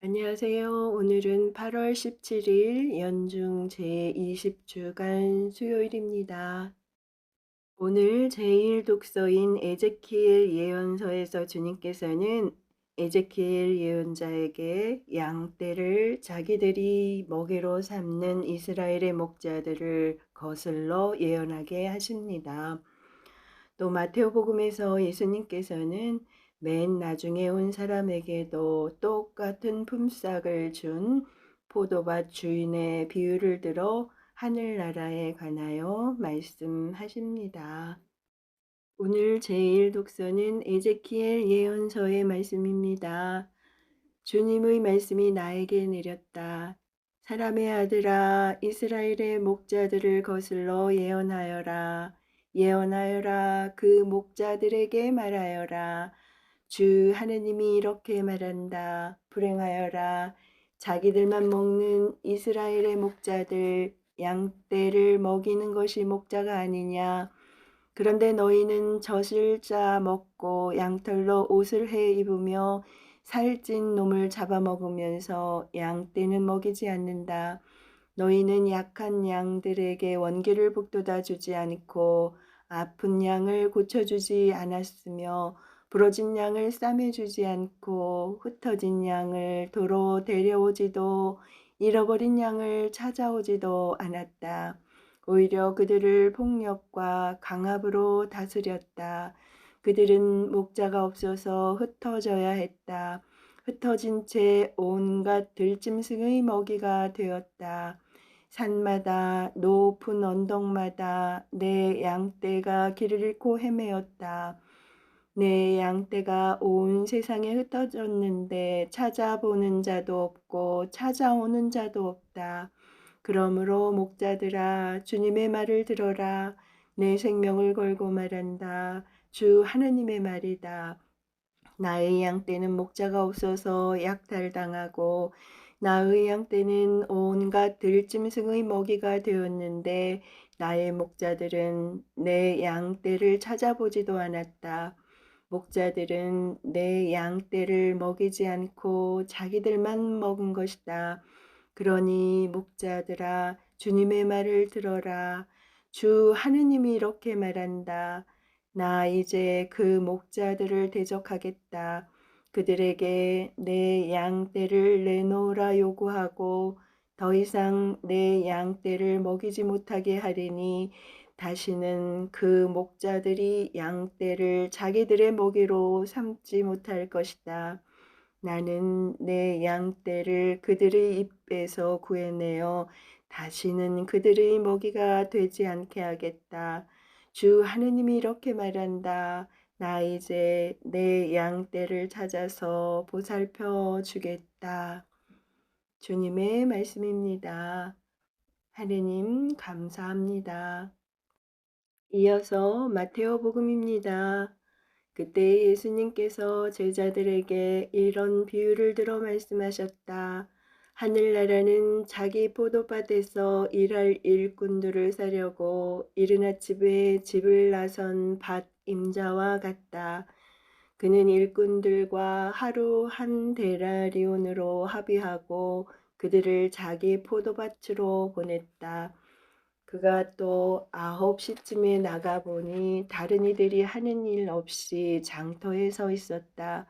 안녕하세요. 오늘은 8월 17일 연중 제20주간 수요일입니다. 오늘 제1독서인 에제키엘 예언서에서 주님께서는 에제키엘 예언자에게 양떼를 자기들이 먹이로 삼는 이스라엘의 목자들을 거슬러 예언하게 하십니다. 또 마테오복음에서 예수님께서는 맨 나중에 온 사람에게도 똑같은 품삯을 준 포도밭 주인의 비유를 들어 하늘나라에 관하여 말씀하십니다. 오늘 제1 독서는 에제키엘 예언서의 말씀입니다. 주님의 말씀이 나에게 내렸다. 사람의 아들아, 이스라엘의 목자들을 거슬러 예언하여라. 예언하여라. 그 목자들에게 말하여라. 주 하느님이 이렇게 말한다. 불행하여라. 자기들만 먹는 이스라엘의 목자들, 양떼를 먹이는 것이 목자가 아니냐. 그런데 너희는 젖을 짜 먹고 양털로 옷을 해 입으며 살찐 놈을 잡아먹으면서 양떼는 먹이지 않는다. 너희는 약한 양들에게 원기를 북돋아 주지 않고 아픈 양을 고쳐주지 않았으며 부러진 양을 싸매주지 않고 흩어진 양을 도로 데려오지도 잃어버린 양을 찾아오지도 않았다. 오히려 그들을 폭력과 강압으로 다스렸다. 그들은 목자가 없어서 흩어져야 했다. 흩어진 채 온갖 들짐승의 먹이가 되었다. 산마다 높은 언덕마다 내 양떼가 길을 잃고 헤매었다. 내 양떼가 온 세상에 흩어졌는데 찾아보는 자도 없고 찾아오는 자도 없다. 그러므로 목자들아 주님의 말을 들어라. 내 생명을 걸고 말한다. 주 하느님의 말이다. 나의 양떼는 목자가 없어서 약탈당하고 나의 양떼는 온갖 들짐승의 먹이가 되었는데 나의 목자들은 내 양떼를 찾아보지도 않았다. 목자들은 내 양떼를 먹이지 않고 자기들만 먹은 것이다. 그러니 목자들아 주님의 말을 들어라. 주 하느님이 이렇게 말한다. 나 이제 그 목자들을 대적하겠다. 그들에게 내 양떼를 내놓으라 요구하고 더 이상 내 양떼를 먹이지 못하게 하리니 다시는 그 목자들이 양떼를 자기들의 먹이로 삼지 못할 것이다. 나는 내 양떼를 그들의 입에서 구해내어 다시는 그들의 먹이가 되지 않게 하겠다. 주 하느님이 이렇게 말한다. 나 이제 내 양떼를 찾아서 보살펴 주겠다. 주님의 말씀입니다. 하느님 감사합니다. 이어서 마테오 복음입니다. 그때 예수님께서 제자들에게 이런 비유를 들어 말씀하셨다. 하늘나라는 자기 포도밭에서 일할 일꾼들을 사려고 이른 아침에 집을 나선 밭 임자와 같다. 그는 일꾼들과 하루 한 데나리온으로 합의하고 그들을 자기 포도밭으로 보냈다. 그가 또 9시쯤에 나가보니 다른 이들이 하는 일 없이 장터에 서 있었다.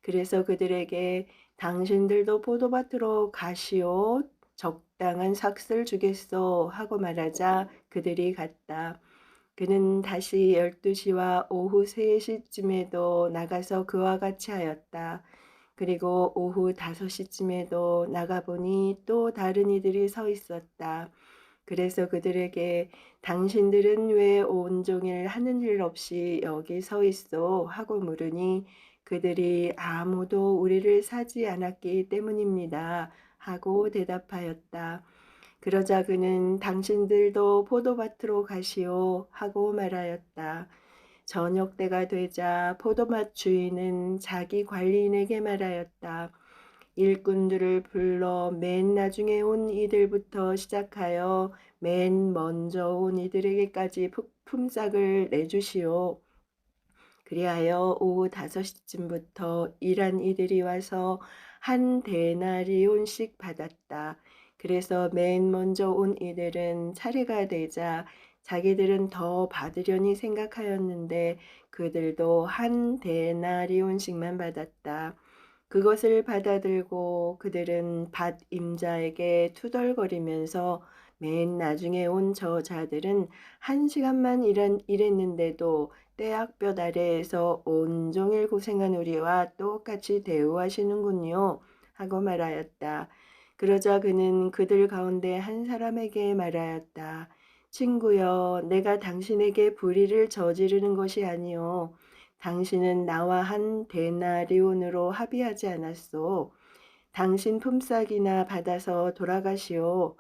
그래서 그들에게 당신들도 포도밭으로 가시오. 적당한 삭슬 주겠소 하고 말하자 그들이 갔다. 그는 다시 12시와 오후 3시쯤에도 나가서 그와 같이 하였다. 그리고 오후 5시쯤에도 나가보니 또 다른 이들이 서 있었다. 그래서 그들에게 당신들은 왜 온종일 하는 일 없이 여기 서 있어? 하고 물으니 그들이 아무도 우리를 사지 않았기 때문입니다. 하고 대답하였다. 그러자 그는 당신들도 포도밭으로 가시오. 하고 말하였다. 저녁 때가 되자 포도밭 주인은 자기 관리인에게 말하였다. 일꾼들을 불러 맨 나중에 온 이들부터 시작하여 맨 먼저 온 이들에게까지 품삯을 내주시오. 그리하여 오후 5시쯤부터 일한 이들이 와서 한 데나리온씩 받았다. 그래서 맨 먼저 온 이들은 차례가 되자 자기들은 더 받으려니 생각하였는데 그들도 한 데나리온씩만 받았다. 그것을 받아들고 그들은 밭 임자에게 투덜거리면서 맨 나중에 온 저자들은 1시간만 일했는데도 떼약볕 아래에서 온종일 고생한 우리와 똑같이 대우하시는군요. 하고 말하였다. 그러자 그는 그들 가운데 한 사람에게 말하였다. 친구여, 내가 당신에게 불의를 저지르는 것이 아니요. 당신은 나와 한 데나리온으로 합의하지 않았소. 당신 품삯이나 받아서 돌아가시오.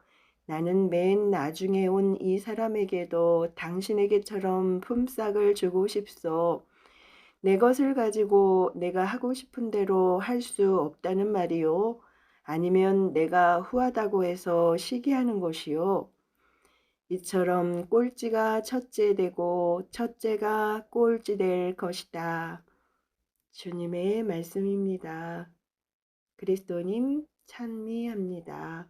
나는 맨 나중에 온 이 사람에게도 당신에게처럼 품삯을 주고 싶소. 내 것을 가지고 내가 하고 싶은 대로 할 수 없다는 말이요. 아니면 내가 후하다고 해서 시기하는 것이요. 이처럼 꼴찌가 첫째 되고 첫째가 꼴찌 될 것이다. 주님의 말씀입니다. 그리스도님 찬미합니다.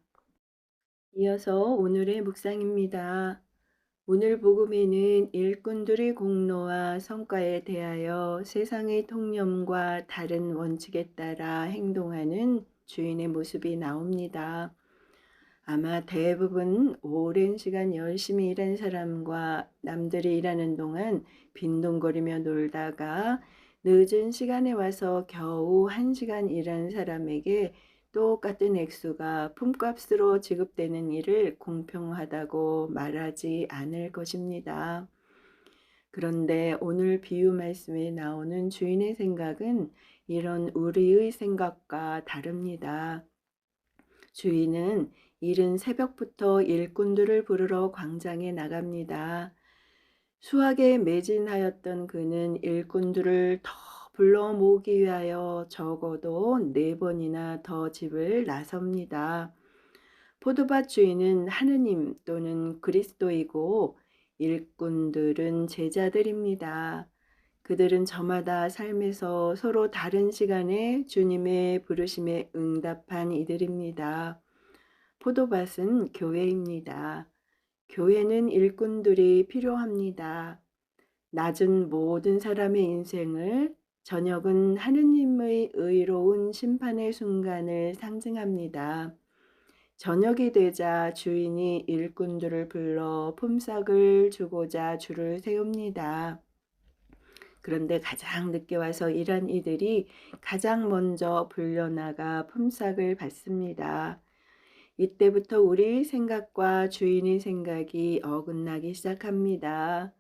이어서 오늘의 묵상입니다. 오늘 복음에는 일꾼들의 공로와 성과에 대하여 세상의 통념과 다른 원칙에 따라 행동하는 주인의 모습이 나옵니다. 아마 대부분 오랜 시간 열심히 일한 사람과 남들이 일하는 동안 빈둥거리며 놀다가 늦은 시간에 와서 겨우 1시간 일한 사람에게 똑같은 액수가 품값으로 지급되는 일을 공평하다고 말하지 않을 것입니다. 그런데 오늘 비유 말씀에 나오는 주인의 생각은 이런 우리의 생각과 다릅니다. 주인은 이른 새벽부터 일꾼들을 부르러 광장에 나갑니다. 수학에 매진하였던 그는 일꾼들을 더 불러 모으기 위하여 적어도 4번이나 더 집을 나섭니다. 포도밭 주인은 하느님 또는 그리스도이고 일꾼들은 제자들입니다. 그들은 저마다 삶에서 서로 다른 시간에 주님의 부르심에 응답한 이들입니다. 포도밭은 교회입니다. 교회는 일꾼들이 필요합니다. 낮은 모든 사람의 인생을, 저녁은 하느님의 의로운 심판의 순간을 상징합니다. 저녁이 되자 주인이 일꾼들을 불러 품삯을 주고자 줄을 세웁니다. 그런데 가장 늦게 와서 일한 이들이 가장 먼저 불려나가 품삯을 받습니다. 이때부터 우리 생각과 주인의 생각이 어긋나기 시작합니다.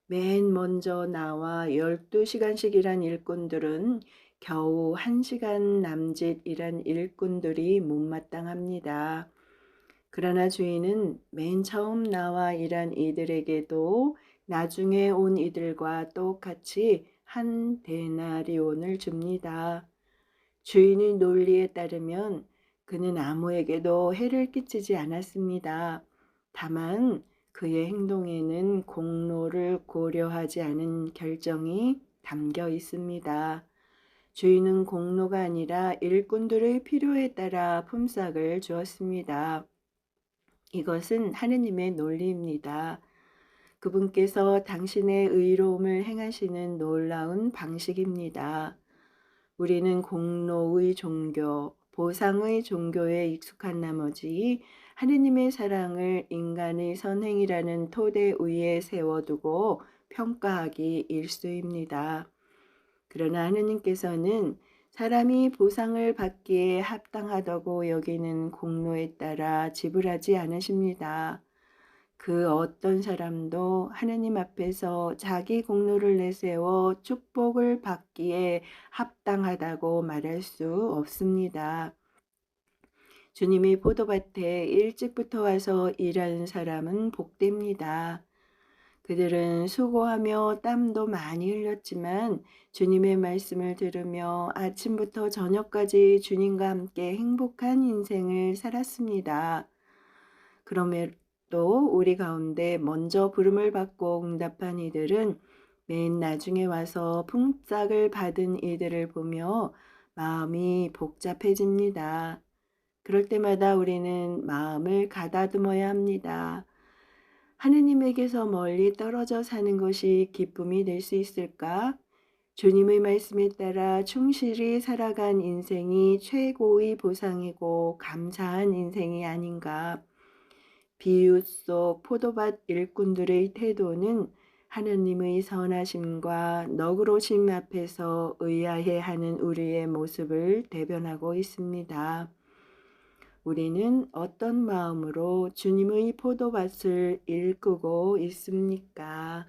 맨 먼저 나와 12시간씩 일한 일꾼들은 겨우 1시간 남짓 일한 일꾼들이 못마땅합니다. 그러나 주인은 맨 처음 나와 일한 이들에게도 나중에 온 이들과 똑같이 한 데나리온을 줍니다. 주인의 논리에 따르면 그는 아무에게도 해를 끼치지 않았습니다. 다만 그의 행동에는 공로를 고려하지 않은 결정이 담겨 있습니다. 주인은 공로가 아니라 일꾼들의 필요에 따라 품삯을 주었습니다. 이것은 하느님의 논리입니다. 그분께서 당신의 의로움을 행하시는 놀라운 방식입니다. 우리는 공로의 종교, 보상의 종교에 익숙한 나머지 하느님의 사랑을 인간의 선행이라는 토대 위에 세워두고 평가하기 일쑤입니다. 그러나 하느님께서는 사람이 보상을 받기에 합당하다고 여기는 공로에 따라 지불하지 않으십니다. 그 어떤 사람도 하느님 앞에서 자기 공로를 내세워 축복을 받기에 합당하다고 말할 수 없습니다. 주님이 포도밭에 일찍부터 와서 일하는 사람은 복됩니다. 그들은 수고하며 땀도 많이 흘렸지만 주님의 말씀을 들으며 아침부터 저녁까지 주님과 함께 행복한 인생을 살았습니다. 그럼에도 우리 가운데 먼저 부름을 받고 응답한 이들은 맨 나중에 와서 품삯을 받은 이들을 보며 마음이 복잡해집니다. 그럴 때마다 우리는 마음을 가다듬어야 합니다. 하느님에게서 멀리 떨어져 사는 것이 기쁨이 될 수 있을까? 주님의 말씀에 따라 충실히 살아간 인생이 최고의 보상이고 감사한 인생이 아닌가. 비유 속 포도밭 일꾼들의 태도는 하느님의 선하심과 너그러심 앞에서 의아해하는 우리의 모습을 대변하고 있습니다. 우리는 어떤 마음으로 주님의 포도밭을 일구고 있습니까?